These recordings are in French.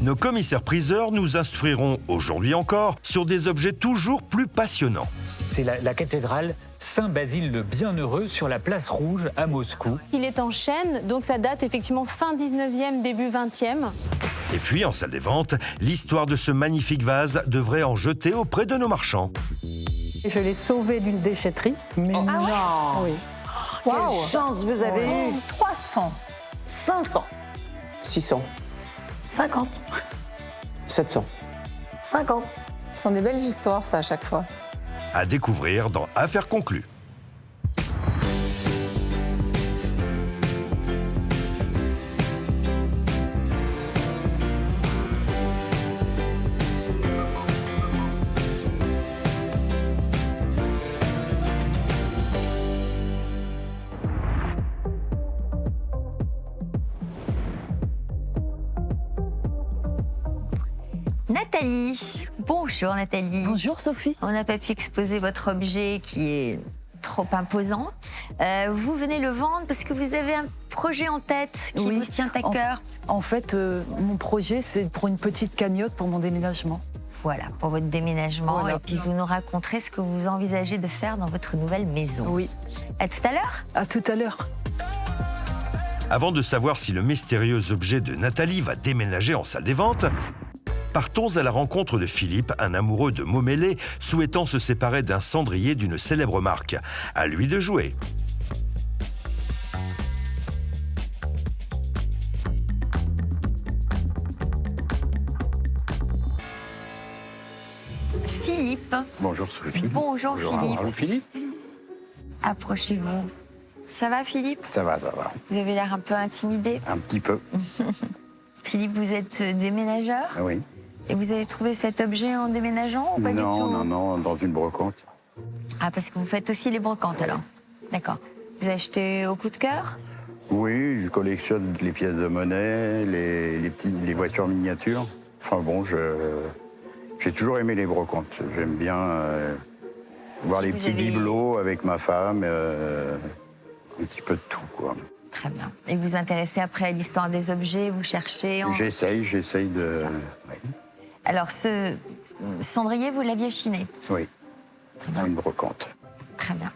Nos commissaires-priseurs nous instruiront aujourd'hui encore sur des objets toujours plus passionnants. C'est la cathédrale Saint-Basile le Bienheureux sur la place Rouge à Moscou. Il est en chêne, donc ça date effectivement fin 19e, début 20e. Et puis, en salle des ventes, l'histoire de ce magnifique vase devrait en jeter auprès de nos marchands. Je l'ai sauvé d'une déchetterie, mais non. Oui. Quelle chance vous avez eu. 300. 500. 600, 50. 700. 50. Ce sont des belles histoires, ça, à chaque fois. À découvrir dans Affaires conclues. Nathalie, bonjour Nathalie. Bonjour Sophie. On n'a pas pu exposer votre objet qui est trop imposant. Vous venez le vendre parce que vous avez un projet en tête qui vous tient à cœur. En fait, mon projet, c'est pour une petite cagnotte pour mon déménagement. Voilà, pour votre déménagement. Voilà. Et puis vous nous raconterez ce que vous envisagez de faire dans votre nouvelle maison. Oui. À tout à l'heure. À tout à l'heure. Avant de savoir si le mystérieux objet de Nathalie va déménager en salle des ventes, partons à la rencontre de Philippe, un amoureux de mots mêlés, souhaitant se séparer d'un cendrier d'une célèbre marque. À lui de jouer. Philippe. Bonjour Sophie. Bonjour Philippe. Bonjour Philippe. Approchez-vous. Ça va Philippe? Ça va, ça va. Vous avez l'air un peu intimidé. Un petit peu. Philippe, vous êtes déménageur Ah oui. et vous avez trouvé cet objet en déménageant ou pas du tout? Non, dans une brocante. Ah, parce que vous faites aussi les brocantes alors. D'accord. Vous achetez au coup de cœur? Oui, je collectionne les pièces de monnaie, les voitures miniatures. Enfin bon, j'ai toujours aimé les brocantes. J'aime bien voir les petits bibelots avec ma femme, un petit peu de tout, quoi. Très bien. Et vous vous intéressez après à l'histoire des objets, vous cherchez J'essaye de... Ça. Oui. Alors, ce cendrier, vous l'aviez chiné? Oui, Très dans bien. une brocante. Très bien.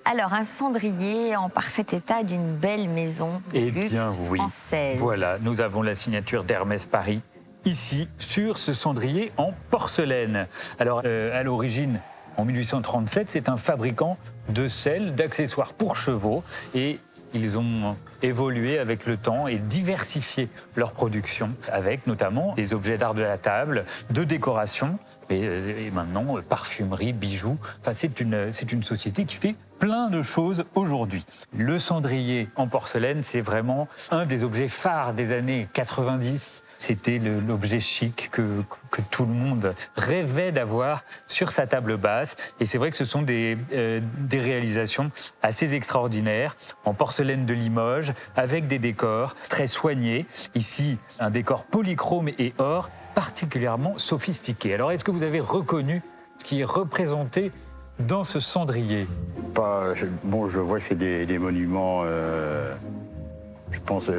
Alors, un cendrier en parfait état d'une belle maison de luxe française. Voilà, nous avons la signature d'Hermès Paris, ici, sur ce cendrier en porcelaine. Alors, à l'origine, en 1837, c'est un fabricant de selles, d'accessoires pour chevaux. Et ils ont évolué avec le temps et diversifié leur production, avec notamment des objets d'art de la table, de décoration, et maintenant parfumerie, bijoux. Enfin, c'est une société qui fait plein de choses aujourd'hui. Le cendrier en porcelaine, c'est vraiment un des objets phares des années 90. C'était l'objet chic que tout le monde rêvait d'avoir sur sa table basse. Et c'est vrai que ce sont des réalisations assez extraordinaires, en porcelaine de Limoges, avec des décors très soignés. Ici, un décor polychrome et or, particulièrement sophistiqué. Alors, est-ce que vous avez reconnu ce qui est représenté dans ce cendrier? Bon, je vois que c'est des monuments, je pense,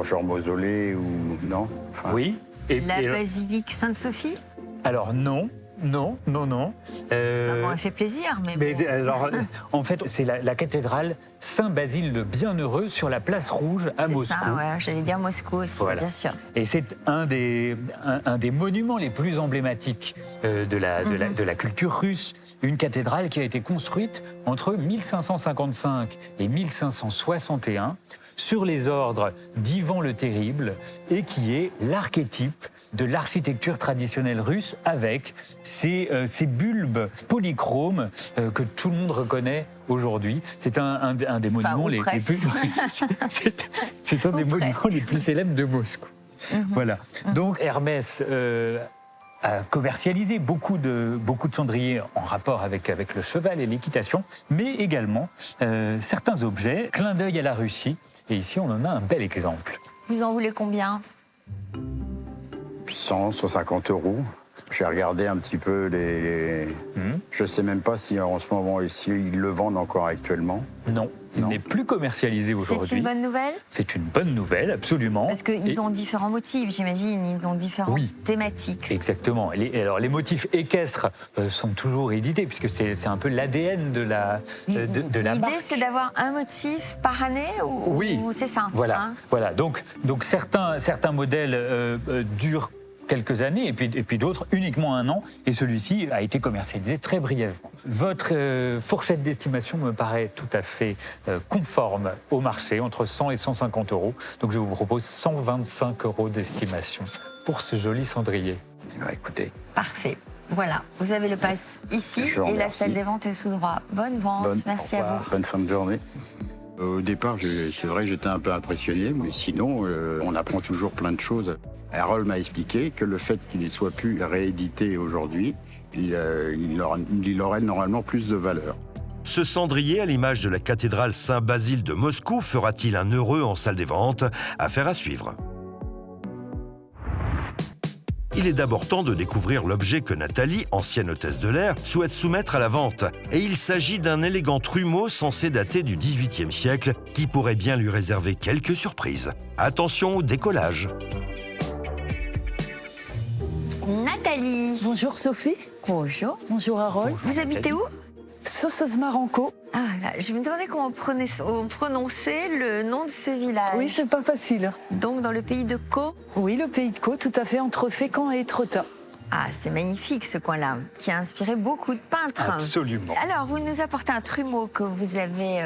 genre mausolée ou... Non enfin, Oui. La basilique Sainte-Sophie? Alors non. Ça m'aurait fait plaisir, mais bon. Alors, en fait, c'est la cathédrale Saint-Basile le Bienheureux sur la place Rouge à Moscou. Ça, ouais, j'allais dire Moscou aussi, Voilà. bien sûr. Et c'est un des monuments les plus emblématiques de la culture russe. Une cathédrale qui a été construite entre 1555 et 1561 sur les ordres d'Ivan le Terrible et qui est l'archétype de l'architecture traditionnelle russe avec ces bulbes polychromes que tout le monde reconnaît aujourd'hui. C'est un des monuments les plus c'est un des monuments les plus célèbres de Moscou. Voilà. Donc Hermès a commercialisé beaucoup de cendriers en rapport avec le cheval et l'équitation, mais également certains objets, clin d'œil à la Russie. Et ici, on en a un bel exemple. Vous en voulez combien? 100, 150 euros. J'ai regardé un petit peu les... Je ne sais même pas si en ce moment ici, ils le vendent encore actuellement. Non, Il n'est plus commercialisé aujourd'hui. C'est une bonne nouvelle? C'est une bonne nouvelle, absolument. Parce qu'ils ont différents motifs, j'imagine. Ils ont différentes thématiques. Exactement. Alors, les motifs équestres sont toujours édités, puisque c'est un peu l'ADN de la marque. L'idée, c'est d'avoir un motif par année ou c'est ça? Voilà. Voilà. Donc certains modèles durent quelques années et puis d'autres uniquement 1 an, et celui-ci a été commercialisé très brièvement. Votre fourchette d'estimation me paraît tout à fait conforme au marché, entre 100 et 150 euros. Donc je vous propose 125 euros d'estimation pour ce joli cendrier. Écoutez. Parfait. Voilà, vous avez le pass ici et la salle des ventes est sous droit. Bonne vente, merci à vous. Bonne fin de journée. Au départ, c'est vrai que j'étais un peu impressionné, mais sinon, on apprend toujours plein de choses. Harold m'a expliqué que le fait qu'il ne soit plus réédité aujourd'hui, il aurait normalement plus de valeur. Ce cendrier, à l'image de la cathédrale Saint-Basile de Moscou, fera-t-il un heureux en salle des ventes? Affaire à suivre. Il est d'abord temps de découvrir l'objet que Nathalie, ancienne hôtesse de l'air, souhaite soumettre à la vente. Et il s'agit d'un élégant trumeau censé dater du XVIIIe siècle qui pourrait bien lui réserver quelques surprises. Attention au décollage. Nathalie. Bonjour Sophie. Bonjour. Bonjour Harold. Vous habitez où? Sososmarenko. Ah là, je me demandais comment on prononçait le nom de ce village. Oui, c'est pas facile. Donc dans le pays de Caux? Oui, le pays de Caux, tout à fait, entre Fécamp et Étretat. Ah, c'est magnifique ce coin-là, qui a inspiré beaucoup de peintres. Absolument. Alors, vous nous apportez un trumeau que vous avez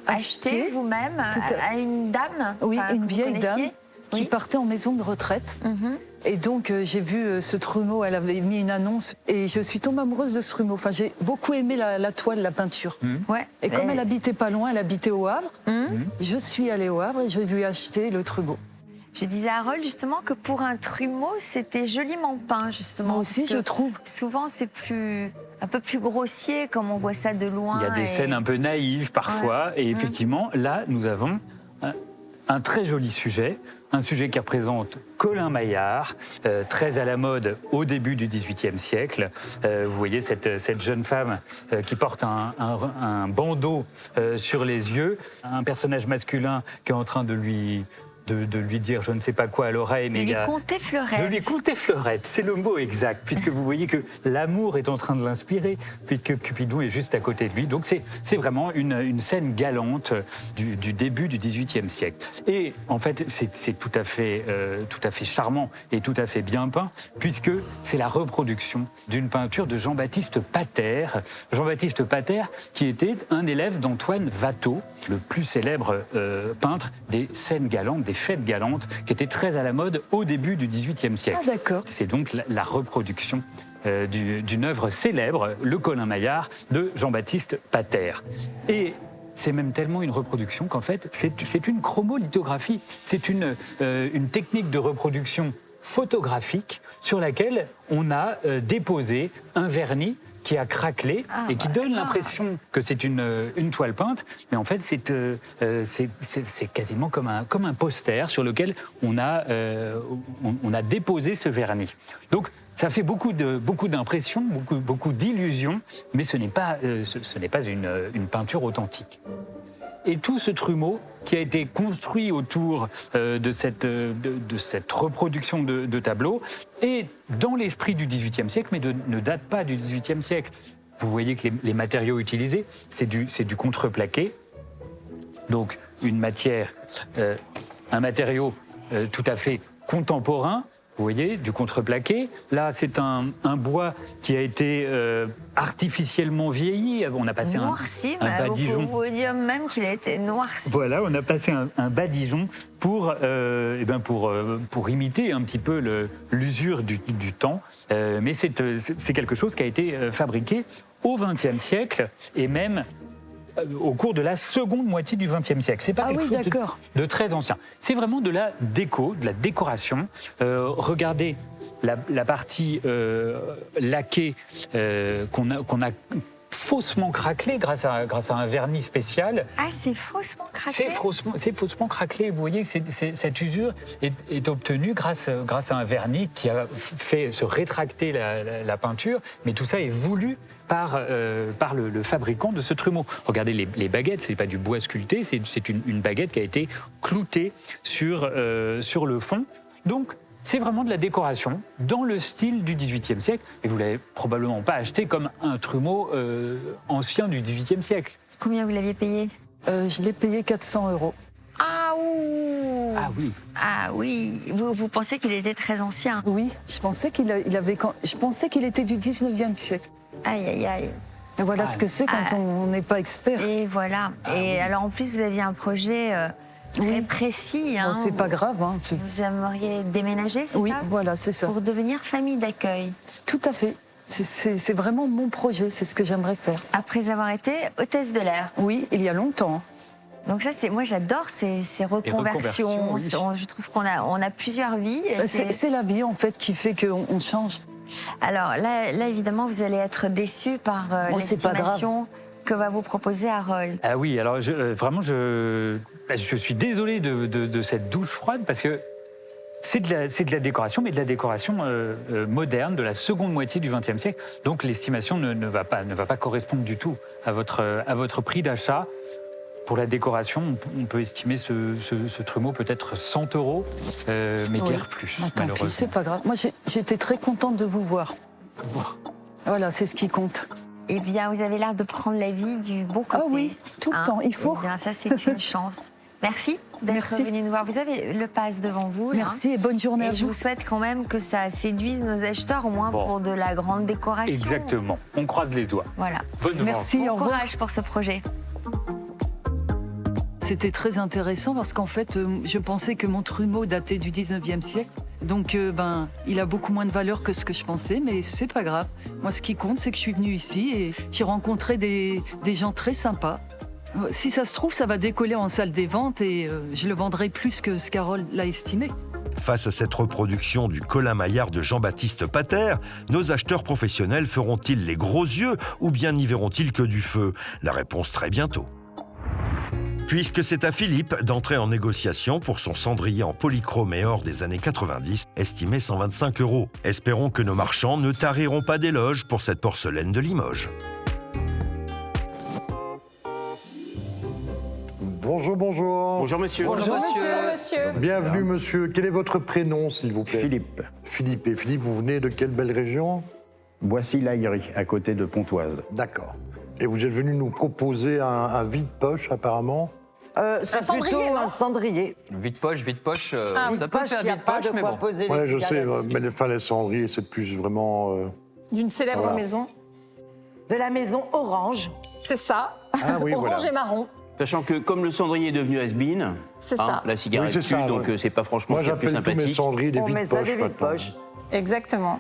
acheté vous-même à une dame? Oui, enfin, une vieille dame qui partait en maison de retraite. Et donc, j'ai vu ce trumeau, elle avait mis une annonce et je suis tombée amoureuse de ce trumeau. Enfin, j'ai beaucoup aimé la toile, la peinture. Ouais. Et comme elle habitait pas loin, elle habitait au Havre, je suis allée au Havre et je lui ai acheté le trumeau. Je disais à Harold justement que pour un trumeau, c'était joliment peint justement. Moi aussi, je trouve. Souvent, c'est un peu plus grossier comme on voit ça de loin. Il y a des scènes un peu naïves parfois, et effectivement, là, nous avons un très joli sujet, un sujet qui représente Colin Maillard, très à la mode au début du XVIIIe siècle. Vous voyez cette jeune femme qui porte un bandeau sur les yeux, un personnage masculin qui est en train de lui dire je ne sais pas quoi à l'oreille. De lui conter Fleurette. De lui conter Fleurette, c'est le mot exact, puisque vous voyez que l'amour est en train de l'inspirer, puisque Cupidon est juste à côté de lui. Donc c'est vraiment une scène galante du début du XVIIIe siècle. Et en fait, c'est tout à fait charmant et tout à fait bien peint, puisque c'est la reproduction d'une peinture de Jean-Baptiste Pater. Jean-Baptiste Pater, qui était un élève d'Antoine Watteau, le plus célèbre peintre des scènes galantes, des fêtes galantes, qui étaient très à la mode au début du XVIIIe siècle. Ah d'accord. C'est donc la reproduction d'une œuvre célèbre, le Colin Maillard, de Jean-Baptiste Pater. Et c'est même tellement une reproduction qu'en fait, c'est une chromolithographie. C'est une technique de reproduction photographique sur laquelle on a déposé un vernis qui a craquelé et qui donne l'impression que c'est une toile peinte, mais en fait c'est quasiment comme un poster sur lequel on a déposé ce vernis. Donc ça fait beaucoup d'impressions, beaucoup d'illusions, mais ce n'est pas une peinture authentique. Et tout ce trumeau qui a été construit autour de cette reproduction de tableaux est dans l'esprit du XVIIIe siècle, mais ne date pas du XVIIIe siècle. Vous voyez que les matériaux utilisés, c'est du contreplaqué, donc un matériau tout à fait contemporain. Vous voyez, du contreplaqué. Là, c'est un bois qui a été artificiellement vieilli. On a passé noirci, un badigeon. Vous pouvez dire même qu'il a été noirci. Voilà, on a passé un badigeon pour imiter un petit peu l'usure du temps. Mais c'est quelque chose qui a été fabriqué au XXe siècle et même au cours de la seconde moitié du XXe siècle. C'est pas quelque chose de très ancien. C'est vraiment de la déco, de la décoration. Regardez la partie laquée qu'on a faussement craquelé grâce à un vernis spécial. Ah, c'est faussement craquelé. C'est faussement craquelé. Vous voyez que cette usure est obtenue grâce à un vernis qui a fait se rétracter la peinture, mais tout ça est voulu par le fabricant de ce trumeau. Regardez les baguettes, c'est pas du bois sculpté, c'est une baguette qui a été cloutée sur le fond. Donc, c'est vraiment de la décoration dans le style du XVIIIe siècle. Et vous ne l'avez probablement pas acheté comme un trumeau ancien du XVIIIe siècle. Combien vous l'aviez payé? Je l'ai payé 400 €. Ah, ouh. Ah oui. Ah oui. Vous pensez qu'il était très ancien? Oui, je pensais qu'il était du 19e siècle. Aïe, aïe, aïe. Et voilà ce que c'est quand on n'est pas expert. Et voilà. Et alors, en plus, vous aviez un projet très précis. Hein. Bon, c'est pas grave. Hein. Vous aimeriez déménager, c'est ça? Oui, voilà, c'est ça. Pour devenir famille d'accueil. Tout à fait. C'est vraiment mon projet, c'est ce que j'aimerais faire. Après avoir été hôtesse de l'air. Oui, il y a longtemps. Donc ça, moi j'adore ces reconversions. Oui. Je trouve qu'on a plusieurs vies. C'est la vie en fait qui fait qu'on change. Alors là, évidemment, vous allez être déçus par l'estimation que va vous proposer Harold. Ah oui, alors vraiment, je suis désolé de cette douche froide parce que c'est de la décoration, mais de la décoration moderne, de la seconde moitié du XXe siècle. Donc l'estimation ne va pas correspondre du tout à votre prix d'achat. Pour la décoration, on peut estimer ce trumeau peut-être 100 €, mais guère plus, malheureusement. C'est pas grave. Moi, j'étais très contente de vous voir. Voilà, c'est ce qui compte. Eh bien, vous avez l'air de prendre la vie du bon côté. Ah oui, tout le temps, il faut. Eh bien, ça, c'est une chance. Merci d'être venu nous voir. Vous avez le pass devant vous. Merci et bonne journée à vous. Je vous souhaite quand même que ça séduise nos acheteurs, au moins pour de la grande décoration. Exactement. On croise les doigts. Voilà. Merci, bon courage pour ce projet. C'était très intéressant parce qu'en fait, je pensais que mon trumeau datait du 19e siècle. Donc, il a beaucoup moins de valeur que ce que je pensais, mais c'est pas grave. Moi, ce qui compte, c'est que je suis venue ici et j'ai rencontré des gens très sympas. Si ça se trouve, ça va décoller en salle des ventes et je le vendrai plus que ce qu'Harold l'a estimé. Face à cette reproduction du Colin Maillard de Jean-Baptiste Pater, nos acheteurs professionnels feront-ils les gros yeux ou bien n'y verront-ils que du feu? La réponse très bientôt. Puisque c'est à Philippe d'entrer en négociation pour son cendrier en polychrome et or des années 90, estimé 125 €. Espérons que nos marchands ne tariront pas d'éloges pour cette porcelaine de Limoges. Bonjour, bonjour. Bonjour monsieur. Bonjour monsieur. Bienvenue monsieur. Quel est votre prénom s'il vous plaît? Philippe. Philippe. Et Philippe, vous venez de quelle belle région? Boissy-l'Aillerie, à côté de Pontoise. D'accord. Et vous êtes venu nous proposer un vide-poche apparemment? C'est plutôt un cendrier. Vide-poche, Ça peut faire vide-poche, mais bon. Poser Ouais, les je sais, cigarettes. mais les cendriers, c'est plus vraiment... D'une célèbre Voilà. maison. De la maison Orange. C'est ça. Ah oui, Orange voilà. et marron. Sachant que comme le cendrier est devenu has-been, C'est ça. la cigarette Oui, c'est tue, ça, donc ouais. c'est pas franchement Moi, ce qu'il y a de plus j'appelle tous mes sympathique. cendriers des On met ça vide-poches des maintenant. vide-poches. Exactement.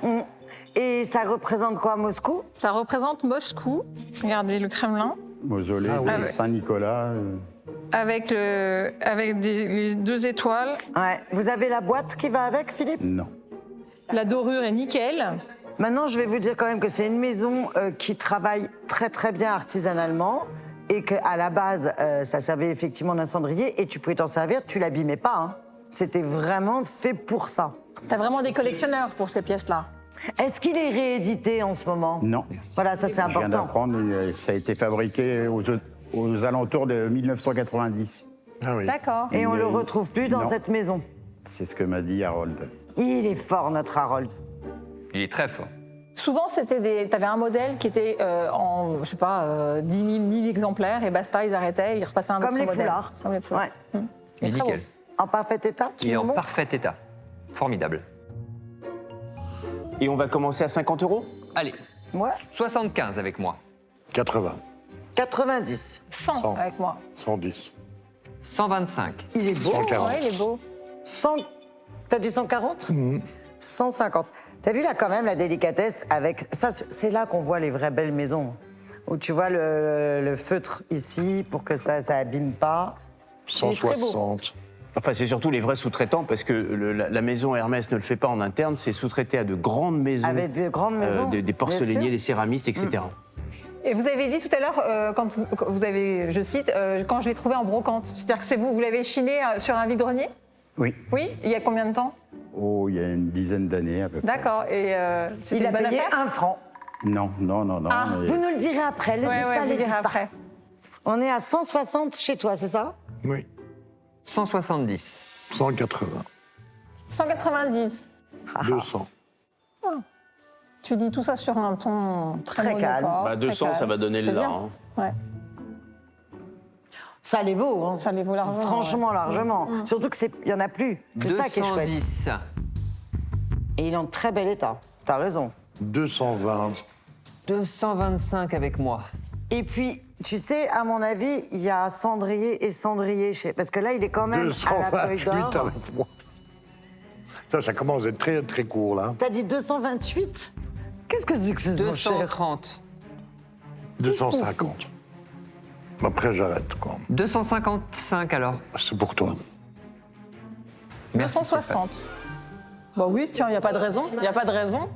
Et ça représente quoi, Moscou? Ça représente Moscou. Regardez le Kremlin. Mausolée Ah oui. de Saint-Nicolas. Avec les 2 étoiles. Ouais. Vous avez la boîte qui va avec, Philippe? Non. La dorure est nickel. Maintenant, je vais vous dire quand même que c'est une maison qui travaille très très bien artisanalement et qu'à la base, ça servait effectivement d'un cendrier et tu pouvais t'en servir, tu l'abîmais pas. Hein. C'était vraiment fait pour ça. T'as vraiment des collectionneurs pour ces pièces-là. Est-ce qu'il est réédité en ce moment? Non. Voilà, ça c'est Je viens important. d'apprendre, ça a été fabriqué aux alentours de 1990. Ah oui. D'accord. Et on Mais- le retrouve plus dans non. cette maison. C'est ce que m'a dit Harold. Il est fort, notre Harold. Il est très fort. Souvent, t'avais un modèle qui était en, je sais pas, 10 000, 1000 exemplaires et basta, ils arrêtaient, ils repassaient un autre Comme les modèle. foulards. Comme les foulards. Ouais. Il est très Nickel. En parfait état, tu Il est nous en montres parfait état. Formidable. Et on va commencer à 50 €? Allez, Ouais. 75 avec moi. 80, 90. 100 100. avec moi. 110. 125. Il est beau. 140. Ouais, il est beau. 100. T'as dit 140 150. T'as vu là quand même la délicatesse avec ça, c'est là qu'on voit les vraies belles maisons. Où tu vois le feutre ici pour que ça abîme pas. Il est très beau. 160. Enfin, c'est surtout les vrais sous-traitants, parce que la maison Hermès ne le fait pas en interne, c'est sous-traité à de grandes maisons, Avec de grandes maisons. des bien porcelainiers, sûr. des céramistes, etc. Et vous avez dit tout à l'heure, quand vous avez, je cite, quand je l'ai trouvé en brocante. C'est-à-dire que c'est vous l'avez chiné sur un vide-grenier? Oui. Oui. Il y a combien de temps? Oh, il y a une dizaine d'années à peu près. D'accord. Et c'était Il a une bonne payé affaire? 1 franc. Non. Ah, mais- Vous nous le direz après, le dites pas, vous le direz dites pas. après. On est à 160 chez toi, c'est ça? Oui, 170. 180, 190. 200. Tu dis tout ça sur un ton Très très calme. monocorde, Bah, 200, très ça calme. va donner C'est le là. bien. hein. Ouais. Ça les vaut, hein. Ça les vaut largement. Franchement, largement. Surtout qu'il n'y en a plus. C'est ça qui est chouette. 210. Et il est en très bel état. T'as raison. 220. 225 avec moi. Et puis, tu sais, à mon avis, il y a cendrier et cendrier chez... Parce que là, il est quand même à la feuille 228 d'or. avec moi. Ça commence à être très, très court, là. T'as dit 228? Qu'est-ce que c'est que ce son cher? 230. 250. Après, j'arrête, quoi. 255 alors. C'est pour toi. Merci. 260. Bah oui, tiens, il n'y a pas de raison. Il n'y a pas de raison.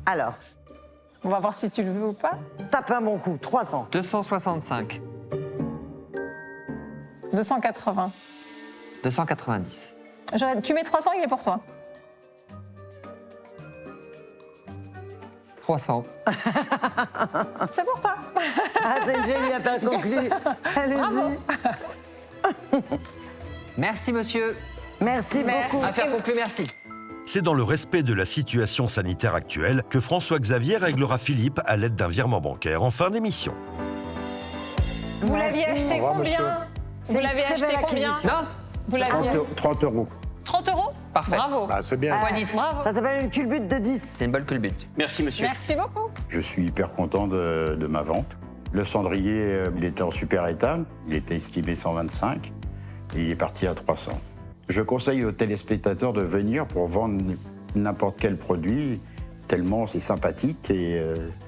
Alors, On va voir si tu le veux ou pas. tape un bon coup. 300. 265. 280. 290. Tu mets 300, il est pour toi. 300. C'est pour toi. Ah, c'est une jolie affaire conclue. Allez-y. Merci monsieur. Merci beaucoup. Affaire conclue, merci. C'est dans le respect de la situation sanitaire actuelle que François-Xavier réglera Philippe à l'aide d'un virement bancaire en fin d'émission. Vous l'aviez acheté Au revoir, combien? monsieur. Vous l'avez très acheté belle combien? acquisition. Non. Vous l'aviez 30 euros. 30 euros? Parfait. Bravo. Ah, c'est bien. Fois 10. Bravo. Ça s'appelle une culbute de 10. C'est une bonne culbute. Merci, monsieur. Merci beaucoup. Je suis hyper content de ma vente. Le cendrier, il était en super état. Il était estimé 125 et il est parti à 300. Je conseille aux téléspectateurs de venir pour vendre n'importe quel produit, tellement c'est sympathique et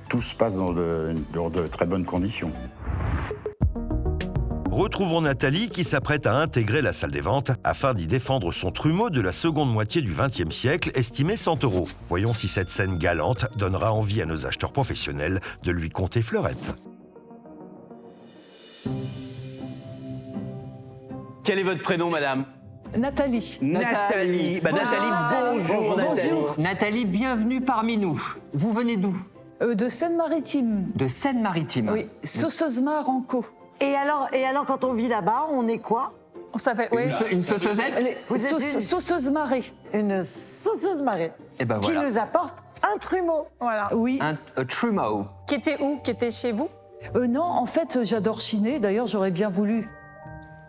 tout se passe dans de très bonnes conditions. Retrouvons Nathalie qui s'apprête à intégrer la salle des ventes afin d'y défendre son trumeau de la seconde moitié du XXe siècle, estimé 100 euros. Voyons si cette scène galante donnera envie à nos acheteurs professionnels de lui compter fleurette. Quel est votre prénom, madame? Nathalie. Nathalie. Bah, Nathalie, bonjour, Nathalie. Nathalie, bienvenue parmi nous. Vous venez d'où? De Seine-Maritime. De Seine-Maritime. Oui, Sauceuse-Mar en co. Et alors, quand on vit là-bas, on est quoi? On s'appelle. Oui. Une saucezette? Vous êtes une- Sauceuse marée. Une sauceuse marée. Et ben Qui voilà. nous apporte un trumeau. Voilà. Oui. Un trumeau. Qui était où? Qui était chez vous? Non, en fait, j'adore chiner. D'ailleurs, j'aurais bien voulu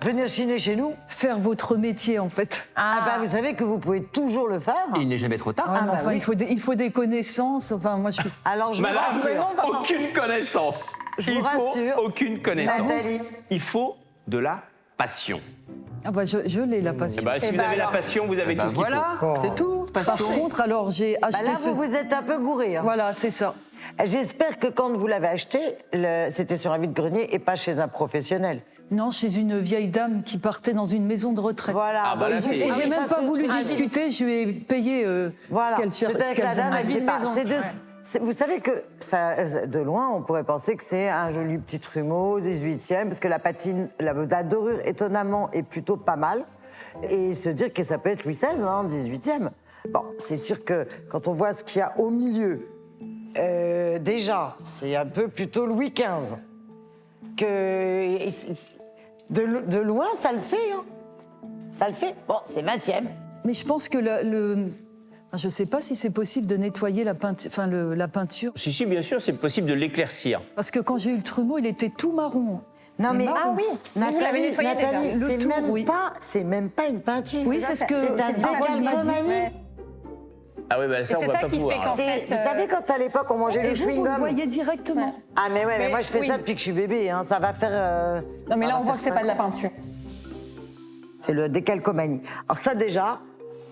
Venir chiner chez nous. faire votre métier, en fait. Ah bah, vous savez que vous pouvez toujours le faire. Il n'est jamais trop tard. Ouais, mais bah enfin, oui. il faut des connaissances. Enfin, moi, je... Alors, je vous Madame, rassure. aucune connaissance. Je vous Il faut rassure. aucune connaissance. Nathalie. Il faut de la passion. Ah bah, je l'ai, la Eh passion. ben, si Eh vous ben avez alors. la passion, vous avez Ben tout ce qu'il faut. voilà, c'est tout. Par Passion. contre, alors, j'ai Bah acheté là, ce... vous êtes un peu gouré. Hein. Voilà, c'est ça. J'espère que quand vous l'avez acheté, c'était sur un vide-grenier et pas chez un professionnel. Non, chez une vieille dame qui partait dans une maison de retraite. Voilà. Ah, bah là, Et c'est- j'ai même pas voulu Ah, discuter, je lui ai payé Voilà. ce qu'elle cherchait. Peut-être que la dame, elle dit pas. maison. Vous savez que ça, de loin, on pourrait penser que c'est un joli petit trumeau, 18e, parce que la patine, la dorure, étonnamment, est plutôt pas mal. Et se dire que ça peut être Louis XVI, hein, 18e. Bon, c'est sûr que quand on voit ce qu'il y a au milieu, déjà, c'est un peu plutôt Louis XV. De loin, ça le fait. Hein. Ça le fait. Bon, c'est 20e. Mais je pense que je ne sais pas si c'est possible de nettoyer la peinture. Si, bien sûr, c'est possible de l'éclaircir. Parce que quand j'ai eu le trumeau, il était tout marron. Non, mais marron. Ah oui. Vous l'avez nettoyé déjà. Nathalie, Le c'est tour, même oui. pas, c'est même pas une peinture. Oui, c'est ce que c'est un Harold m'a dit. décalcomanie. Ouais. Ah oui, bah ça, Et on c'est va ça pas qui pouvoir. fait qu'en alors. fait. Vous savez quand à l'époque on mangeait Et le vous, vous le chewing-gum. voyez directement. Ah mais ouais, mais Mais moi je fais oui. ça depuis que je suis bébé. Hein. Ça va faire. Non, mais ça là, va on voit faire que c'est pas de la 5 ans. peinture. C'est le décalcomanie. Alors ça déjà,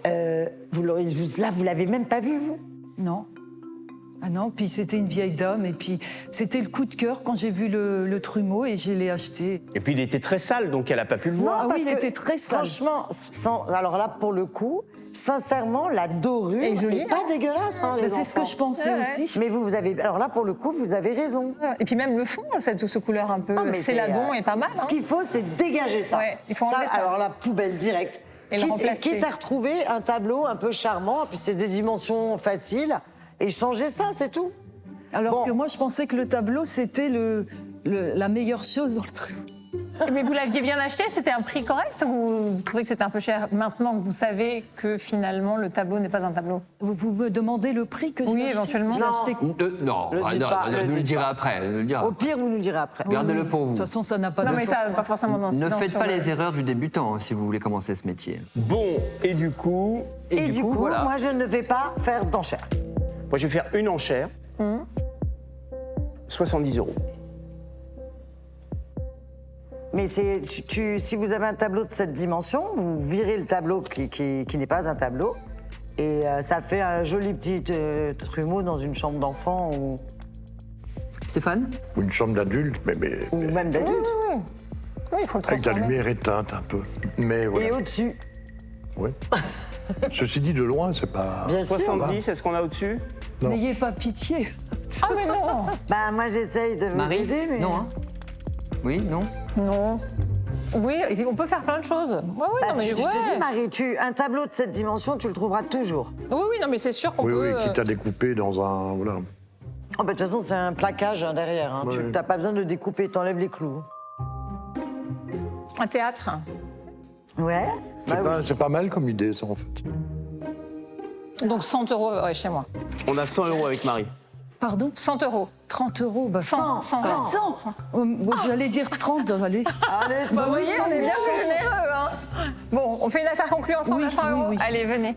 là vous l'avez même pas vu vous. Non. Ah non, puis c'était une vieille dame, et puis c'était le coup de cœur quand j'ai vu le trumeau et je l'ai acheté. Et puis il était très sale, donc elle n'a pas pu le voir. Ah oui, il parce que, était très sale. Franchement, alors là, pour le coup, sincèrement, la dorure Et jolie, est pas dégueulasse. Hein, les C'est ce que enfants. je pensais aussi. Mais vous avez, alors là, pour le coup, vous avez raison. Et puis même le fond, cette couleur un peu Ah, mais céladon c'est, est pas mal. Ce qu'il faut, c'est dégager ça. Ouais, il faut enlever ça. Alors la poubelle directe. Et le remplacer. Quitte à retrouver un tableau un peu charmant, puis c'est des dimensions faciles, et changer ça, c'est tout. Alors Bon. que moi, je pensais que le tableau, c'était la meilleure chose dans le truc. Mais vous l'aviez bien acheté, c'était un prix correct ou vous trouvez que c'était un peu cher maintenant que vous savez que finalement le tableau n'est pas un tableau? Vous me demandez le prix que Oui, j'ai acheté. éventuellement. Je l'ai acheté. Non, Le dites pas, le nous le dites direz pas. après. nous le direz Au après. pire, vous nous le direz après. Gardez-le pour De vous. toute façon, ça n'a pas Non, de mais ça, pas forcément dans Ne silence faites sur pas le- les erreurs du débutant hein, si vous voulez commencer ce métier. Bon, et du coup. Et du coup, voilà. moi, je ne vais pas faire d'enchère. Moi, je vais faire une enchère. 70 €. Mais c'est, si vous avez un tableau de cette dimension, vous virez le tableau qui n'est pas un tableau, et ça fait un joli petit trumeau dans une chambre d'enfant ou Stéphane? Ou une chambre d'adulte, mais ou même d'adulte. Oui, il faut le avec la transformer. lumière éteinte un peu. Mais Et voilà. au-dessus, Ouais. Ceci dit, de loin, c'est pas. bien sûr. 70, est-ce qu'on a au-dessus? Non. N'ayez pas pitié. Ah mais non. Bah, moi, j'essaye de vous Marie? aider, mais... Non, hein? Oui, non? Non. Oui, on peut faire plein de choses. Oui, Bah, non, mais je te ouais. dis, Marie, un tableau de cette dimension, tu le trouveras toujours. Oui, non, mais c'est sûr qu'on Oui, peut. oui, quitte à découper dans un. Voilà. Oh, bah, de toute façon, c'est un plaquage hein, derrière. Hein. Tu Ouais. n'as pas besoin de découper, t'enlèves les clous. Un théâtre. Ouais. C'est Bah pas, oui. c'est pas mal comme idée, ça, en fait. Donc 100 € ouais, chez moi. On a 100 € avec Marie. Pardon? 100 €. 30 €, bah 100, 100. 100. 100. J'allais dire 30, allez. Allez, Bah, vous oui, voyez, on est bien généreux. Hein. Bon, on fait une affaire conclue ensemble Oui, à 100 €. oui, oui. Allez, venez.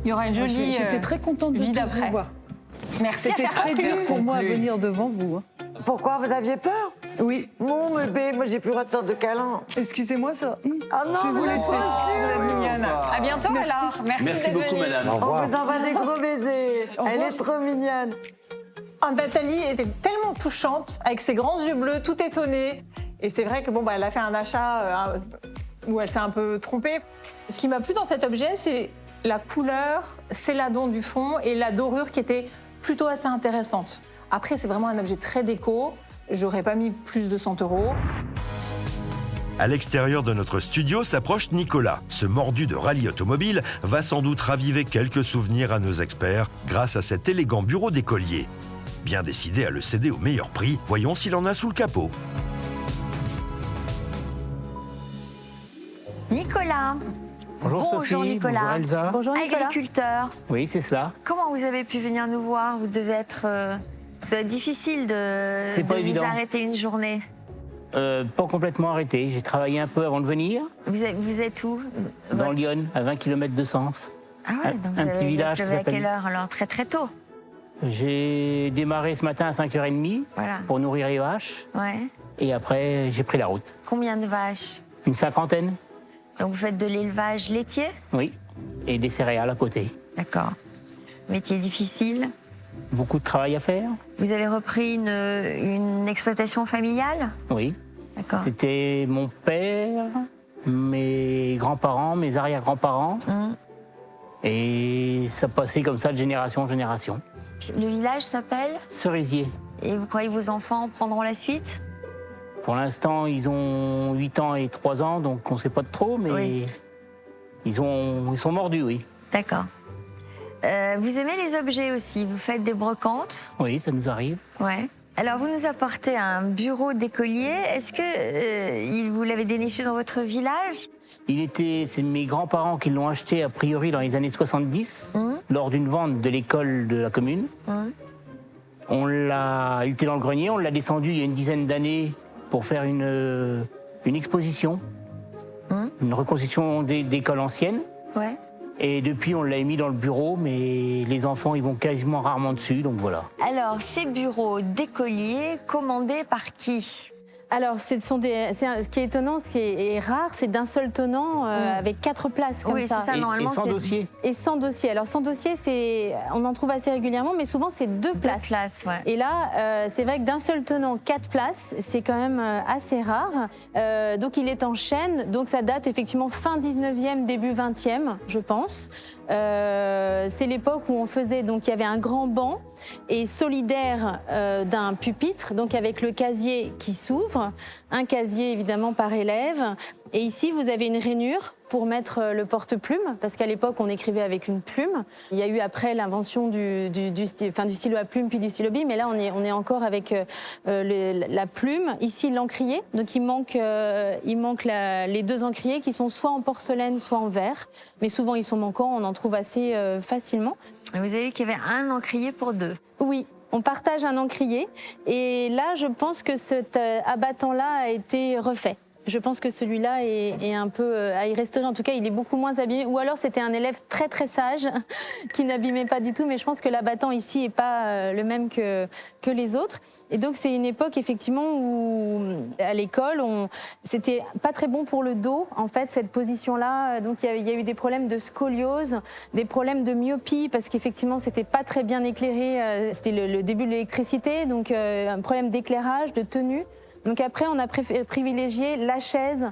Il y aura une jolie. J'étais très contente de vie tous d'après. vous voir. Merci. C'était affaire très conclue. dur pour moi à venir devant vous. hein. Pourquoi vous aviez peur? Oui, Mon bébé, moi j'ai plus le droit de faire de câlins. excusez-moi ça. Ah non, Je vais vous mais laisser. c'est Vous êtes mignonne. À bientôt Merci. alors. Merci Merci d'être beaucoup, venue. madame. Au On revoir. vous envoie des gros baisers. Au Elle revoir. est trop mignonne. Oh, Nathalie était tellement touchante, avec ses grands yeux bleus, tout étonnée. Et c'est vrai que bon, bah, elle a fait un achat où elle s'est un peu trompée. Ce qui m'a plu dans cet objet, c'est la couleur céladon du fond et la dorure qui était plutôt assez intéressante. Après, c'est vraiment un objet très déco. J'aurais pas mis plus de 100 €. À l'extérieur de notre studio s'approche Nicolas. Ce mordu de rallye automobile va sans doute raviver quelques souvenirs à nos experts grâce à cet élégant bureau d'écolier. Bien décidé à le céder au meilleur prix, voyons s'il en a sous le capot. Nicolas. Bonjour Sophie, Nicolas. bonjour Elsa. Bonjour Nicolas. Agriculteur. Oui, c'est cela. Comment vous avez pu venir nous voir? Vous devez être. Ça doit être difficile C'est de pas vous évident. arrêter une journée. Pas complètement arrêté. J'ai travaillé un peu avant de venir, Vous êtes où? dans Votre- Lyon, à 20 km de Sens. Ah ouais, donc un vous petit avez village qui levé à s'appelle- quelle heure alors? Très très tôt. J'ai démarré ce matin à 5h30 Voilà. pour nourrir les vaches. Ouais. Et après, j'ai pris la route. Combien de vaches? Une cinquantaine, Donc vous faites de l'élevage laitier? oui. Et des céréales à côté. D'accord. Métier difficile. Beaucoup de travail à faire, Vous avez repris une exploitation familiale? oui. D'accord. C'était mon père, mes grands-parents, mes arrière-grands-parents. Hum. Et ça passait comme ça de génération en génération. Le village s'appelle? Cerisier. Et vous croyez que vos enfants prendront la suite? Pour l'instant, ils ont 8 ans et 3 ans, donc on ne sait pas de trop, mais Oui. ils sont mordus, oui. D'accord. Vous aimez les objets aussi? Vous faites des brocantes? Oui, ça nous arrive. Ouais. Alors, vous nous apportez un bureau d'écolier. Est-ce que vous l'avez déniché dans votre village? C'est mes grands-parents qui l'ont acheté, a priori, dans les années 70, lors d'une vente de l'école de la commune. Il était dans le grenier, on l'a descendu il y a une dizaine d'années pour faire une exposition, une reconstitution d'école ancienne. Ouais. Et depuis, on l'a mis dans le bureau, mais les enfants, ils vont quasiment rarement dessus, donc voilà. Alors, ces bureaux d'écoliers, commandés par qui? Alors, ce qui est étonnant, ce qui est rare, c'est d'un seul tenant avec 4 places comme oui, ça. C'est ça, normalement, et sans dossier. Et sans dossier. Alors, sans dossier, on en trouve assez régulièrement, mais souvent, c'est 2 places. 2 places, ouais. Et là, c'est vrai que d'un seul tenant, 4 places, c'est quand même assez rare. Donc, il est en chêne. Donc, ça date effectivement fin 19e, début 20e, je pense. C'est l'époque où on faisait, donc il y avait un grand banc et solidaire d'un pupitre, donc avec le casier qui s'ouvre, un casier évidemment par élève. Et ici, vous avez une rainure pour mettre le porte-plume, parce qu'à l'époque, on écrivait avec une plume. Il y a eu après l'invention du stylo à plume puis du stylo bille, mais là, on est encore avec la plume. Ici, l'encrier. Donc, il manque les 2 encriers qui sont soit en porcelaine, soit en verre. Mais souvent, ils sont manquants, on en trouve assez facilement. Et vous avez vu qu'il y avait un encrier pour 2. Oui. On partage un encrier. Et là, je pense que cet abattant-là a été refait. Je pense que celui-là est un peu à y restaurer. En tout cas, il est beaucoup moins abîmé. Ou alors, c'était un élève très, très sage qui n'abîmait pas du tout. Mais je pense que l'abattant ici n'est pas le même que les autres. Et donc, c'est une époque, effectivement, où à l'école, c'était pas très bon pour le dos, en fait, cette position-là. Donc, il y a eu des problèmes de scoliose, des problèmes de myopie, parce qu'effectivement, c'était pas très bien éclairé. C'était le début de l'électricité. Donc, un problème d'éclairage, de tenue. Donc après, on a privilégié la chaise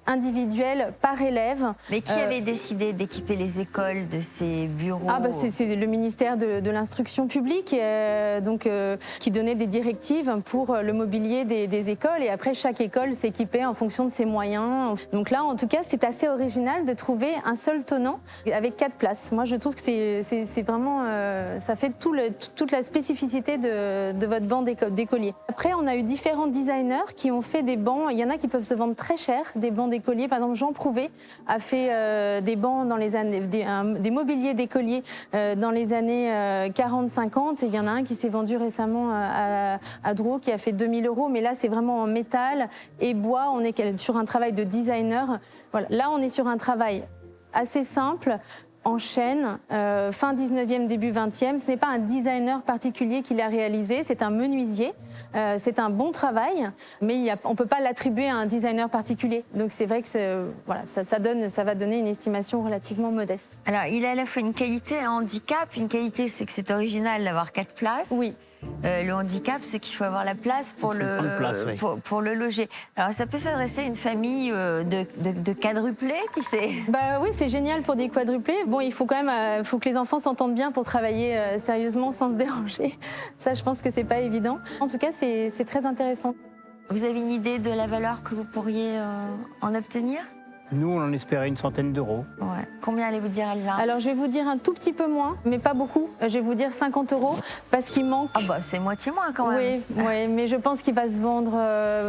individuelle par élève. Mais qui avait décidé d'équiper les écoles de ces bureaux? C'est le ministère de l'Instruction publique qui donnait des directives pour le mobilier des écoles. Et après, chaque école s'équipait en fonction de ses moyens. Donc là, en tout cas, c'est assez original de trouver un seul tenant avec 4 places. Moi, je trouve que c'est vraiment... ça fait toute la spécificité de votre banc d'écoliers. Après, on a eu différents designers qui ont fait des bancs. Il y en a qui peuvent se vendre très cher, des bancs d'écoliers. Par exemple, Jean Prouvé a fait des bancs dans les années, des mobiliers d'écoliers dans les années 40-50. Et il y en a un qui s'est vendu récemment à Drouot qui a fait 2 000 €. Mais là, c'est vraiment en métal et bois. On est sur un travail de designer. Voilà. Là, on est sur un travail assez simple, en chêne, fin 19e, début 20e. Ce n'est pas un designer particulier qui l'a réalisé, c'est un menuisier. C'est un bon travail, mais on ne peut pas l'attribuer à un designer particulier. Donc c'est vrai que ça va donner une estimation relativement modeste. Alors, il a à la fois une qualité et un handicap. Une qualité, c'est que c'est original d'avoir 4 places. Oui. Le handicap, c'est qu'il faut avoir la place pour le loger. Alors, ça peut s'adresser à une famille de quadruplés, qui sait? Oui, c'est génial pour des quadruplés. Bon, il faut quand même faut que les enfants s'entendent bien pour travailler sérieusement sans se déranger. Ça, je pense que c'est pas évident. En tout cas, c'est très intéressant. Vous avez une idée de la valeur que vous pourriez en obtenir? Nous, on en espérait une centaine d'euros. Ouais. Combien allez-vous dire, Elsa? Alors, je vais vous dire un tout petit peu moins, mais pas beaucoup. Je vais vous dire 50 €, parce qu'il manque... C'est moitié moins quand même. Oui, mais je pense qu'il va se vendre...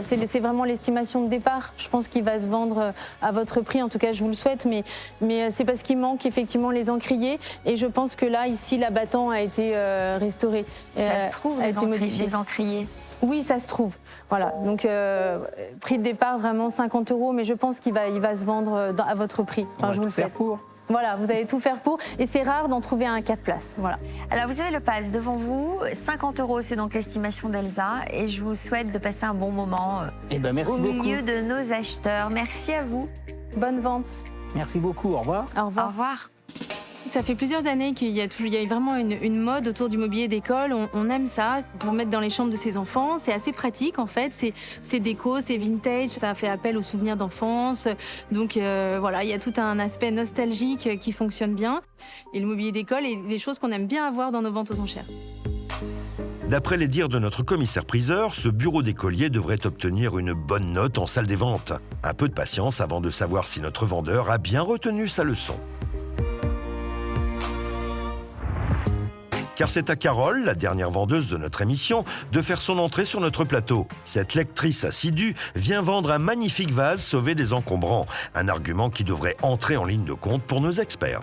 c'est vraiment l'estimation de départ. Je pense qu'il va se vendre à votre prix. En tout cas, je vous le souhaite. Mais c'est parce qu'il manque effectivement les encriers. Et je pense que là, ici, l'abattant a été restauré. Ça se trouve, les encriers? Oui, ça se trouve. Voilà. Donc, prix de départ, vraiment 50 €, mais je pense qu'il va se vendre à votre prix. Enfin, je vous le souhaite. Voilà, vous allez tout faire pour. Et c'est rare d'en trouver un 4 places. Voilà. Alors, vous avez le pass devant vous. 50 €, c'est donc l'estimation d'Elsa. Et je vous souhaite de passer un bon moment merci au milieu de nos acheteurs. Merci à vous. Bonne vente. Merci beaucoup. Au revoir. Au revoir. Au revoir. Ça fait plusieurs années qu'il y a vraiment une mode autour du mobilier d'école. On aime ça pour mettre dans les chambres de ses enfants. C'est assez pratique en fait. C'est déco, c'est vintage. Ça fait appel aux souvenirs d'enfance. Donc voilà, il y a tout un aspect nostalgique qui fonctionne bien. Et le mobilier d'école est des choses qu'on aime bien avoir dans nos ventes aux enchères. D'après les dires de notre commissaire-priseur, ce bureau d'écolier devrait obtenir une bonne note en salle des ventes. Un peu de patience avant de savoir si notre vendeur a bien retenu sa leçon. Car c'est à Carole, la dernière vendeuse de notre émission, de faire son entrée sur notre plateau. Cette lectrice assidue vient vendre un magnifique vase sauvé des encombrants, un argument qui devrait entrer en ligne de compte pour nos experts.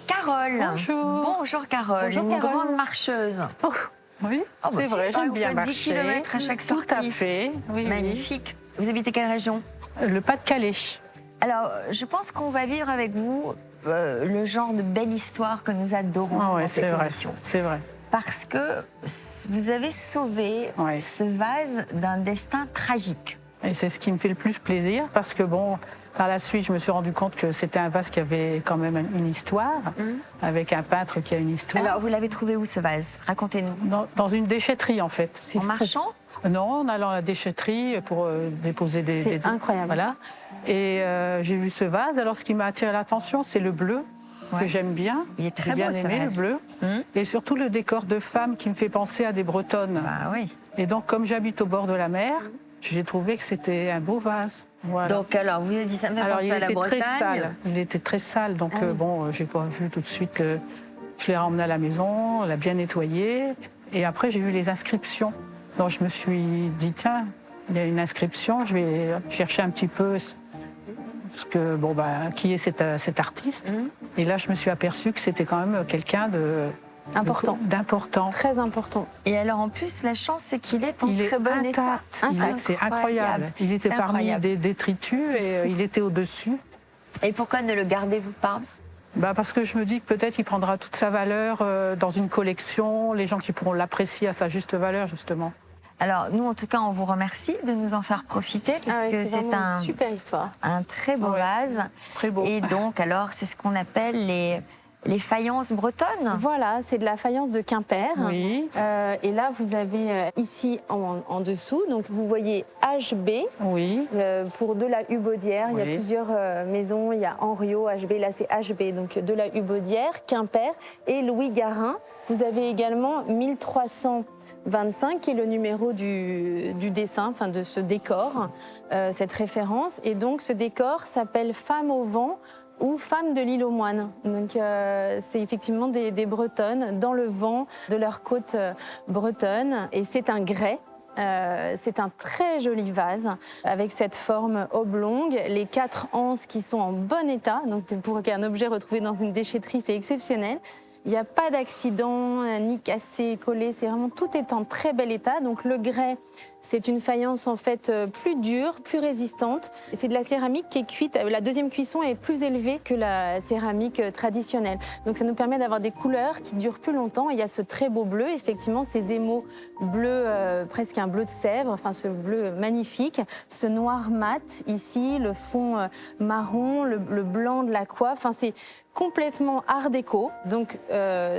Carole. Bonjour. Bonjour Carole. Bonjour, une Carole. grande marcheuse. Oui, c'est vrai, j'aime bien vous faites 10 marcher. km à chaque sortie. Tout à fait. Oui, magnifique. Vous habitez quelle région? Le Pas-de-Calais. Alors, je pense qu'on va vivre avec vous le genre de belle histoire que nous adorons Ah ouais, dans cette c'est vrai. émission. C'est vrai. Parce que vous avez sauvé ce vase d'un destin tragique. Et c'est ce qui me fait le plus plaisir parce que bon, par la suite, je me suis rendu compte que c'était un vase qui avait quand même une histoire, avec un peintre qui a une histoire. Alors, vous l'avez trouvé où ce vase? Racontez-nous. Dans une déchetterie en fait. En marchant? Non, en allant à la déchetterie pour déposer des... C'est incroyable. Voilà. Et j'ai vu ce vase. Alors, ce qui m'a attiré l'attention, c'est le bleu, que j'aime bien. Il est très J'ai bien beau, ce aimé vase. le bleu. Et surtout le décor de femme qui me fait penser à des Bretonnes. Ah oui. Et donc, comme j'habite au bord de la mer, j'ai trouvé que c'était un beau vase. Voilà. Donc, alors, vous avez dit, ça me fait Alors, penser il à la était Bretagne. très sale. Il était très sale. Donc, bon, j'ai pas vu tout de suite que je l'ai ramené à la maison, on l'a bien nettoyé. Et après, j'ai vu les inscriptions. Donc, je me suis dit, tiens, il y a une inscription, je vais chercher un petit peu qui est cet artiste. Et là, je me suis aperçue que c'était quand même quelqu'un d'important. Très important. Et alors, en plus, la chance, c'est qu'il est en très bon état. C'est incroyable. Il était parmi des détritus et il était au-dessus. Et pourquoi ne le gardez-vous pas? Parce que je me dis que peut-être il prendra toute sa valeur dans une collection, les gens qui pourront l'apprécier à sa juste valeur, justement. Alors, nous, en tout cas, on vous remercie de nous en faire profiter, parce que c'est une super histoire. Un très beau vase. Très beau. Et donc, alors, c'est ce qu'on appelle les faïences bretonnes. Voilà, c'est de la faïence de Quimper. Oui. Et là, vous avez ici en dessous, donc vous voyez HB. Oui. Pour de la Hubaudière, il y a plusieurs maisons. Il y a Henriot, HB, là c'est HB, donc de la Hubaudière, Quimper et Louis Garin. Vous avez également 1325, qui est le numéro du dessin, enfin de ce décor, cette référence. Et donc ce décor s'appelle Femme au vent ou Femme de l'île aux moines. Donc c'est effectivement des Bretonnes dans le vent de leur côte bretonne. Et c'est un grès. C'est un très joli vase avec cette forme oblongue, les 4 anses qui sont en bon état. Donc pour qu'un objet retrouvé dans une déchetterie, c'est exceptionnel. Il n'y a pas d'accident, ni cassé, collé, c'est vraiment tout est en très bel état. Donc le grès, c'est une faïence en fait plus dure, plus résistante. C'est de la céramique qui est cuite, la deuxième cuisson est plus élevée que la céramique traditionnelle. Donc ça nous permet d'avoir des couleurs qui durent plus longtemps. Il y a ce très beau bleu, effectivement, ces émaux bleus, presque un bleu de Sèvres, enfin ce bleu magnifique. Ce noir mat ici, le fond marron, le blanc de la coiffe, enfin c'est complètement art déco, donc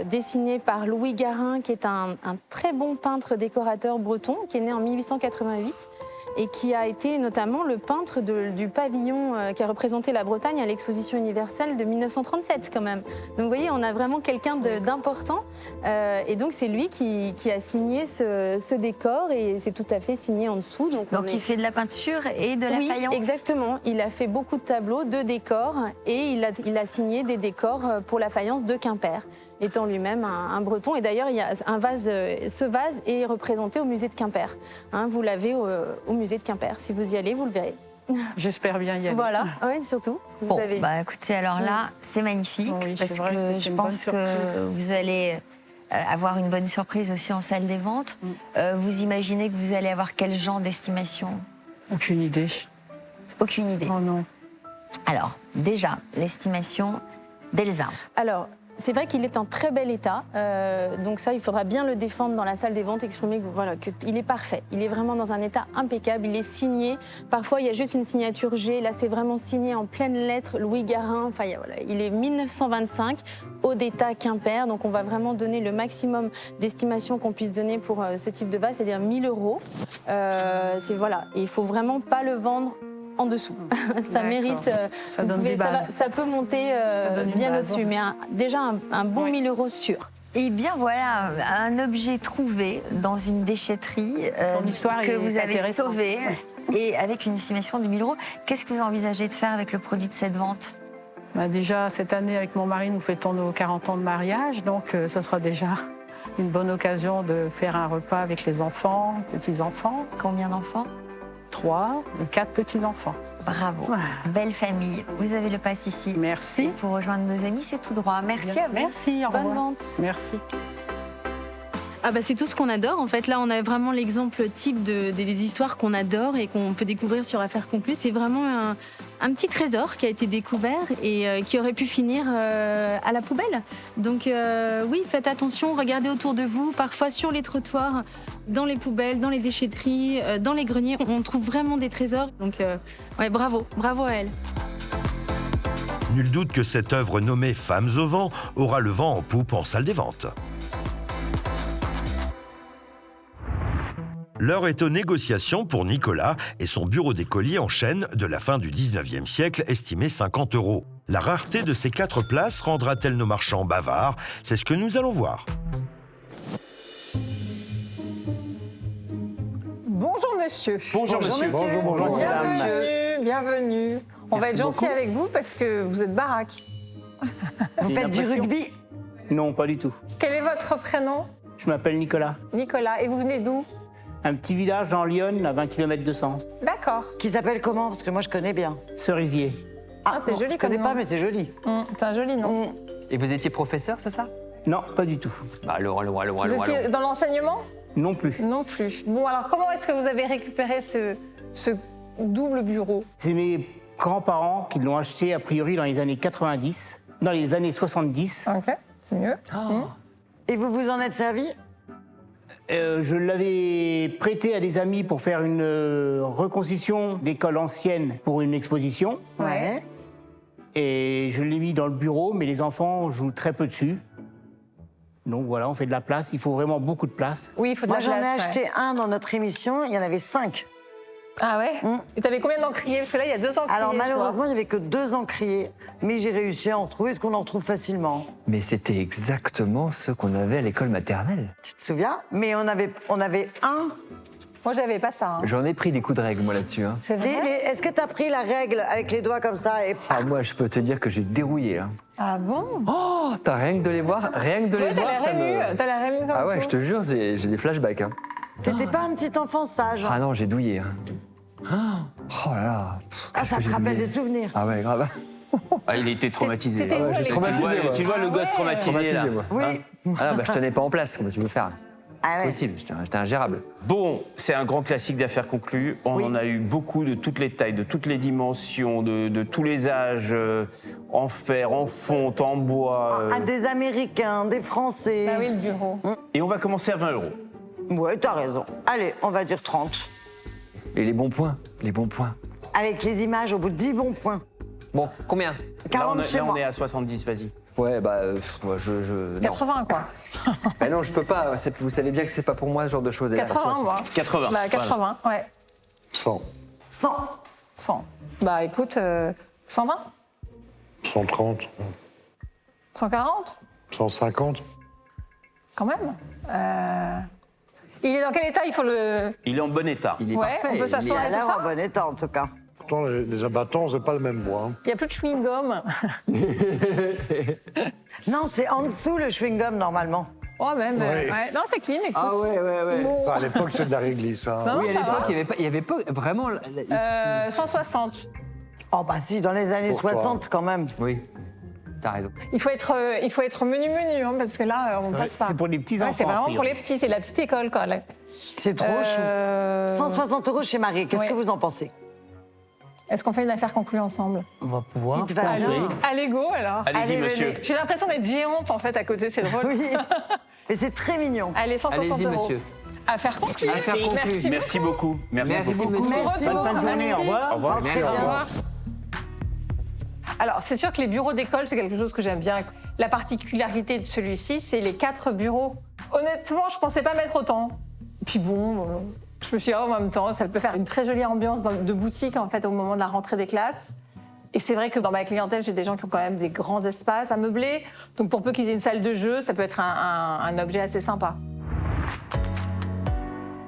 dessiné par Louis Garin, qui est un très bon peintre décorateur breton, qui est né en 1888 et qui a été notamment le peintre du pavillon qui a représenté la Bretagne à l'exposition universelle de 1937 quand même. Donc vous voyez, on a vraiment quelqu'un d'important et donc c'est lui qui a signé ce décor et c'est tout à fait signé en dessous. Donc il fait de la peinture et de la faïence. Oui, exactement. Il a fait beaucoup de tableaux, de décors et il a signé des décors pour la faïence de Quimper, étant lui-même un breton. Et d'ailleurs, il y a ce vase est représenté au musée de Quimper. Vous l'avez au musée de Quimper. Si vous y allez, vous le verrez. J'espère bien y aller. Voilà, oui, surtout. Bon, écoutez, alors là, c'est magnifique, parce que je pense que vous allez avoir une bonne surprise aussi en salle des ventes. Vous imaginez que vous allez avoir quel genre d'estimation? Aucune idée. Aucune idée? Oh non. Alors, déjà, l'estimation d'Elsa. Alors, c'est vrai qu'il est en très bel état, donc ça, il faudra bien le défendre dans la salle des ventes, exprimer qu'il est parfait. Il est vraiment dans un état impeccable, il est signé. Parfois, il y a juste une signature G. Là, c'est vraiment signé en pleines lettres, Louis Garin. Enfin, il est 1925, haut d'état Quimper. Donc, on va vraiment donner le maximum d'estimation qu'on puisse donner pour ce type de vase, c'est-à-dire 1 000 €. Et il faut vraiment pas le vendre en dessous. Ça mérite. Ça peut monter bien au-dessus, mais déjà un bon 1 000 € sûr. Eh bien voilà, un objet trouvé dans une déchetterie que vous avez sauvé et avec une estimation de 1 000 €. Qu'est-ce que vous envisagez de faire avec le produit de cette vente? Déjà, cette année, avec mon mari, nous fêtons nos 40 ans de mariage, donc ça sera déjà une bonne occasion de faire un repas avec les enfants, petits-enfants. Combien d'enfants? 3 ou 4 petits-enfants. Bravo, belle famille. Vous avez le pass ici. Merci. Et pour rejoindre nos amis, c'est tout droit. Merci à vous. Merci, au revoir. Bonne vente. Merci. Ah bah c'est tout ce qu'on adore. En fait, là, on a vraiment l'exemple type des histoires qu'on adore et qu'on peut découvrir sur Affaires conclues. C'est vraiment un petit trésor qui a été découvert et qui aurait pu finir à la poubelle. Donc oui, faites attention, regardez autour de vous, parfois sur les trottoirs, dans les poubelles, dans les déchetteries, dans les greniers. On trouve vraiment des trésors. Donc ouais, bravo à elle. Nul doute que cette œuvre nommée Femmes au vent aura le vent en poupe en salle des ventes. L'heure est aux négociations pour Nicolas et son bureau d'écolier en chêne de la fin du 19e siècle, estimé 50 €. La rareté de ces 4 places rendra-t-elle nos marchands bavards? C'est ce que nous allons voir. Bonjour monsieur. Bonjour monsieur. Bonjour, Bienvenue, bienvenue. On va être gentil avec vous parce que vous êtes baraque. Vous faites du rugby? Non, pas du tout. Quel est votre prénom? Je m'appelle Nicolas. Nicolas. Et vous venez d'où? Un petit village en Lyonne, à 20 km de Sens. D'accord. Qui s'appelle comment? Parce que moi, je connais bien. Cerisier. Ah, c'est non, joli je connais comme pas, nom. mais c'est joli. C'est un joli nom. Et vous étiez professeur, c'est ça? Non, pas du tout. Allô. Vous étiez dans l'enseignement? Non plus. Non plus. Bon, alors comment est-ce que vous avez récupéré ce double bureau? C'est mes grands-parents qui l'ont acheté a priori dans les années 90, dans les années 70. Ok, c'est mieux. Et vous vous en êtes servi? Je l'avais prêté à des amis pour faire une reconstitution d'école ancienne pour une exposition. Ouais. Et je l'ai mis dans le bureau, mais les enfants jouent très peu dessus. Donc voilà, on fait de la place. Il faut vraiment beaucoup de place. Oui, il faut de Moi, la j'en ai place, acheté un dans notre émission, il y en avait 5. Ah ouais? Et t'avais combien d'encriers? Parce que là, il y a 2 encriers. Alors je vois. malheureusement, il n'y avait que 2 encriers, mais j'ai réussi à en retrouver, parce qu'on en retrouve facilement. Mais c'était exactement ce qu'on avait à l'école maternelle. Tu te souviens? Mais on avait un. Moi, j'avais pas ça. J'en ai pris des coups de règle, moi, là-dessus. Hein. C'est vrai? Est-ce que tu as pris la règle avec les doigts comme ça et Ah, moi, je peux te dire que j'ai dérouillé, là. Ah bon? Oh, t'as rien que de les voir, ça me... T'as l'air ému comme Ah ouais, tout. je te jure, j'ai des flashbacks. Hein. T'étais pas un petit enfant sage? Ah non, j'ai douillé. Hein. Oh là là. Ah, ça te rappelle des souvenirs. Ah ouais, grave. Ah, il a été traumatisé. T'étais où, j'ai les traumatisé, gars? moi. Tu vois le gosse traumatisé, là. moi. Oui. Ah non, bah, je tenais pas en place, comment tu veux faire? Ah ouais. Possible, j'étais ingérable. Bon, c'est un grand classique d'affaires conclues. On en a eu beaucoup de toutes les tailles, de toutes les dimensions, de tous les âges, en fer, en fonte, en bois. Ah, des Américains, des Français. Ah oui, le bureau. Et on va commencer à 20 €. Ouais, t'as raison. Allez, on va dire 30. Et les bons points, les bons points. Avec les images au bout de 10 bons points. Bon, combien? 40 chez Là, on moi. est à 70, vas-y. Ouais, bah, moi, non. 80, quoi. Bah non, je peux pas. Vous savez bien que c'est pas pour moi ce genre de choses. 80, moi. 80. Bah, 80, ouais. 100. 100. 100. Bah, écoute, 120? 130. 140? 150. Quand même. Il est dans quel état? Il faut le... Il est en bon état. Il est Ouais, parfait. on peut Il s'asseoir a et tout l'air en ça? bon état, en tout cas. Pourtant, les abattants, c'est pas le même bois. Hein. Il n'y a plus de chewing-gum. Non, c'est en dessous le chewing-gum, normalement. Oh, même. Ouais. Ouais. Non, c'est clean, écoute. Ah ouais. Enfin, à l'époque, c'est de la réglisse. Hein. Non, Oui, à ça l'époque, va. il y avait pas vraiment. 160. Oh, bah si, dans les années pour toi. 60, quand même. Oui, t'as raison. Il faut être menu, hein, parce que là, on passe pas. C'est pour les petits Ouais, enfants. c'est a vraiment pour priori. les petits, c'est la petite école, quoi. Là. C'est trop chou. 160 € chez Marie, qu'est-ce Ouais. que vous en pensez? Est-ce qu'on fait une affaire conclue ensemble? On va pouvoir. Il te va je pense, alors. oui. Allez, go, alors. Allez-y, Allez, monsieur. venez. J'ai l'impression d'être géante, en fait, à côté, c'est drôle. Oui. Mais c'est très mignon. Allez, 160 Allez-y, €. monsieur. Affaire conclue. Affaire conclue. Merci beaucoup. Merci beaucoup. monsieur. Bon retour. Bonne fin de journée, au revoir. Au revoir. Merci. Au revoir. Alors, c'est sûr que les bureaux d'école, c'est quelque chose que j'aime bien. La particularité de celui-ci, c'est les 4 bureaux. Honnêtement, je pensais pas mettre autant. Puis bon, je me suis dit, en même temps, ça peut faire une très jolie ambiance de boutique, en fait, au moment de la rentrée des classes. Et c'est vrai que dans ma clientèle, j'ai des gens qui ont quand même des grands espaces à meubler. Donc, pour peu qu'ils aient une salle de jeu, ça peut être un objet assez sympa.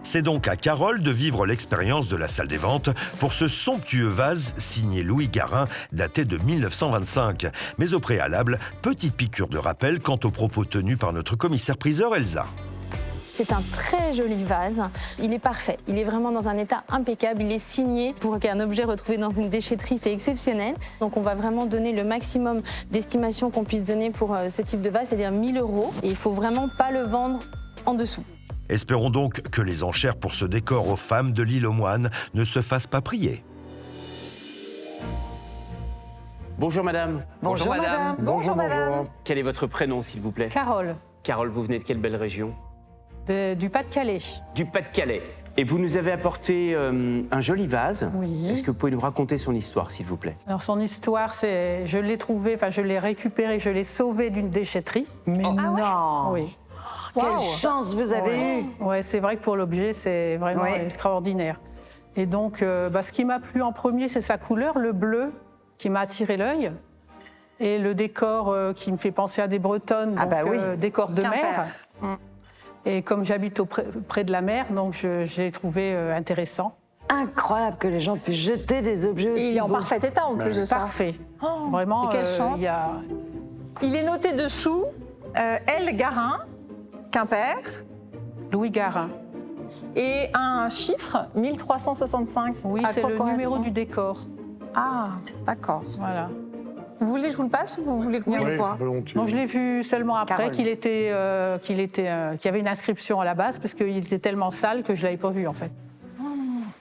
C'est donc à Carole de vivre l'expérience de la salle des ventes pour ce somptueux vase signé Louis Garin, daté de 1925. Mais au préalable, petite piqûre de rappel quant aux propos tenus par notre commissaire-priseur Elsa. C'est un très joli vase. Il est parfait. Il est vraiment dans un état impeccable. Il est signé. Pour qu'un objet retrouvé dans une déchetterie, c'est exceptionnel. Donc on va vraiment donner le maximum d'estimation qu'on puisse donner pour ce type de vase, c'est-à-dire 1 000 €. Et il ne faut vraiment pas le vendre en dessous. Espérons donc que les enchères pour ce décor aux femmes de l'île aux Moines ne se fassent pas prier. Bonjour madame. Bonjour, madame. Bonjour, madame. Quel est votre prénom, s'il vous plaît? Carole, Carole, vous venez de quelle belle région? du Pas-de-Calais. Du Pas-de-Calais. Et vous nous avez apporté un joli vase. Oui. Est-ce que vous pouvez nous raconter son histoire, s'il vous plaît? Alors son histoire, c'est, je l'ai trouvé, enfin je l'ai récupéré, je l'ai sauvé d'une déchetterie. Mais non. Oui. Quelle chance vous avez eue. Ouais, c'est vrai que pour l'objet, c'est vraiment extraordinaire. Et donc, ce qui m'a plu en premier, c'est sa couleur, le bleu, qui m'a attiré l'œil. Et le décor qui me fait penser à des Bretonnes, donc, décor de mer. Et comme j'habite près de la mer, donc j'ai trouvé intéressant. Incroyable que les gens puissent jeter des objets aussi Et il est en beaux. parfait état en plus de ça. Parfait. Vraiment. Et quelle chance. Il est noté dessous L. Garin, Quimper. Louis Garin. Et un chiffre, 1365. Oui, À c'est quoi le correspond numéro du décor. Ah, d'accord. Voilà. Vous voulez que je vous le passe ou vous voulez venir le voir? Non, je l'ai vu seulement après qu'il y avait une inscription à la base, parce qu'il était tellement sale que je ne l'avais pas vu en fait.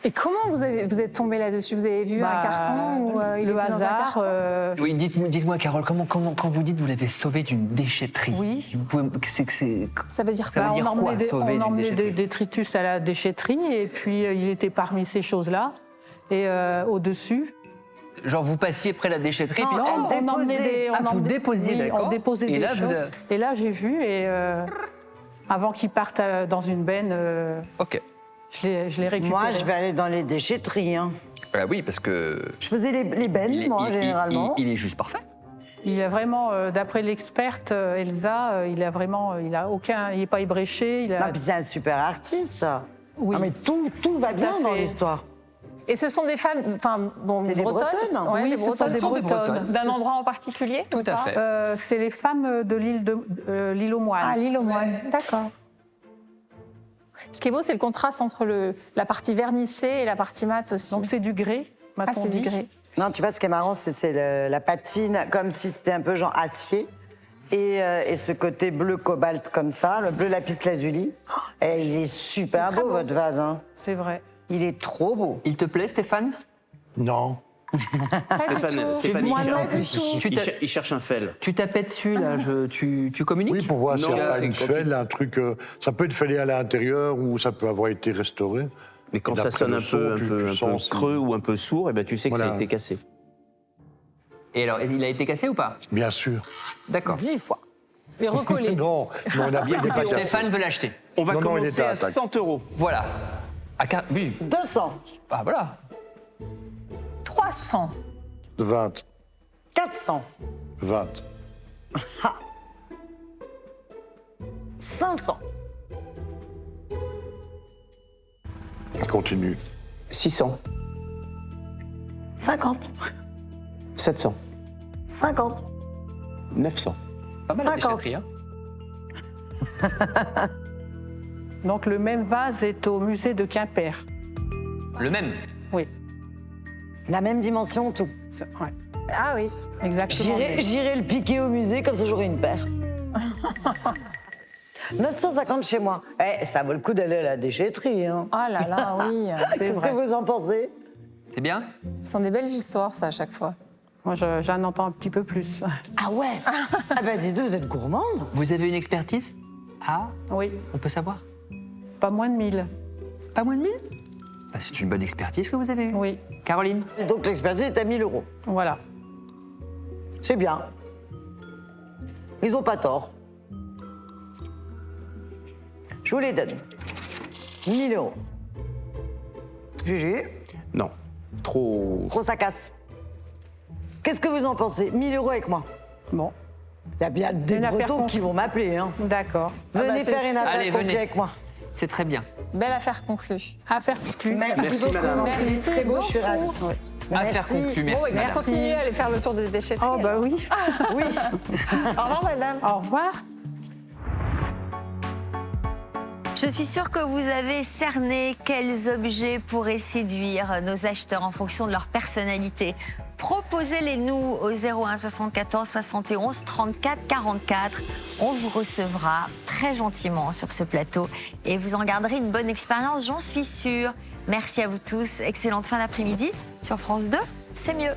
Et comment vous êtes tombé là-dessus? Vous avez vu un carton ou il le était dans un hasard. carton Oui, dites-moi, Carole, quand vous dites que vous l'avez sauvé d'une déchetterie, oui. Ça veut dire ça veut dire quoi, sauver On d'une emmenait déchetterie des détritus à la déchetterie et puis il était parmi ces choses-là. Et au-dessus. Genre vous passiez près de la déchetterie Non, on emmenait des. vous déposiez, d'accord. On déposait des choses. Et là, j'ai vu, et avant qu'ils partent dans une benne, je l'ai récupéré. Moi, je vais aller dans les déchetteries. Hein. Oui, parce que... Je faisais les bennes, moi, généralement. Il est juste parfait. Il a vraiment, d'après l'experte Elsa, il n'est pas ébréché. C'est un super artiste. Oui. Non, mais tout va bien dans l'histoire. Et ce sont des femmes, c'est des Bretonnes. Ouais, Oui, des ce sont des Bretonnes. D'un endroit en particulier? Tout à fait. C'est les femmes de l'île aux Moines. Ah, l'île aux Moines, d'accord. Ce qui est beau, c'est le contraste entre la partie vernissée et la partie mate aussi. Donc c'est du grès, m'a-t-on c'est dit. du grès. Non, tu vois, ce qui est marrant, c'est la patine, comme si c'était un peu genre acier. Et ce côté bleu cobalt comme ça, le bleu lapis lazuli. Et il est super beau, votre vase. Hein. C'est vrai. Il est trop beau. Il te plaît, Stéphane? Non. Il cherche un fel. Tu tapais dessus, là, tu communiques? Oui, pour voir si Non, y a c'est une quand fêle, un truc. Ça peut être fêlé à l'intérieur ou ça peut avoir été restauré. Mais quand Et ça d'après sonne le un son, peu tu sens si- creux ou un peu sourd, tu sais que ça Voilà. a été cassé. Et alors, il a été cassé ou pas? Bien sûr. D'accord. 10 fois. Mais recollé. Non, on a bien pas cassé. Stéphane veut l'acheter. On va Non, il commencer était à à attaque. 100 €. Voilà. Oui. 200. Ah, voilà. 300. 20. 400. 20. 500. Continue. 600. 50. 700. 50. 900. Pas mal la 50. déchetterie, hein. Donc le même vase est au musée de Quimper. Le même? Oui. La même dimension, tout. Ouais. Ah oui. Exactement. J'irai le piquer au musée, comme ça j'aurai une paire. 950 chez moi. Ça vaut le coup d'aller à la déchetterie. Hein. Ah là là, oui. Qu'est-ce que vous en pensez? C'est bien? Ce sont des belles histoires, ça, à chaque fois. Moi, j'en entends un petit peu plus. Ah ouais. Ah ben dis donc, vous êtes gourmande. Vous avez une expertise? Ah, Oui, on peut savoir? pas moins de 1000. Pas moins de 1000? C'est une bonne expertise que vous avez eue. Oui, Caroline? Donc l'expertise est à 1000 €. voilà. C'est bien. Ils ont pas tort. Je vous les donne. 1000 €. Gégé, Non. Trop. trop ça casse. Qu'est-ce que vous en pensez? 1000 € avec moi. Bon, Il y a bien des Une affaire Bretons qui vont m'appeler. Hein. d'accord. Venez faire une affaire Allez, conclue venez. avec moi. C'est très bien. Belle affaire conclue. Affaire conclue. Merci beaucoup. madame. C'est très beau, je suis ravie. Affaire conclue, merci. Bon, et madame. continuez à aller faire le tour des déchetteries. Oh, bah alors. Ah, oui. Oui. Au revoir, madame. Au revoir. Je suis sûre que vous avez cerné quels objets pourraient séduire nos acheteurs en fonction de leur personnalité. Proposez-les-nous au 01 74 71 34 44. On vous recevra très gentiment sur ce plateau et vous en garderez une bonne expérience, j'en suis sûre. Merci à vous tous. Excellente fin d'après-midi. Sur France 2, c'est mieux.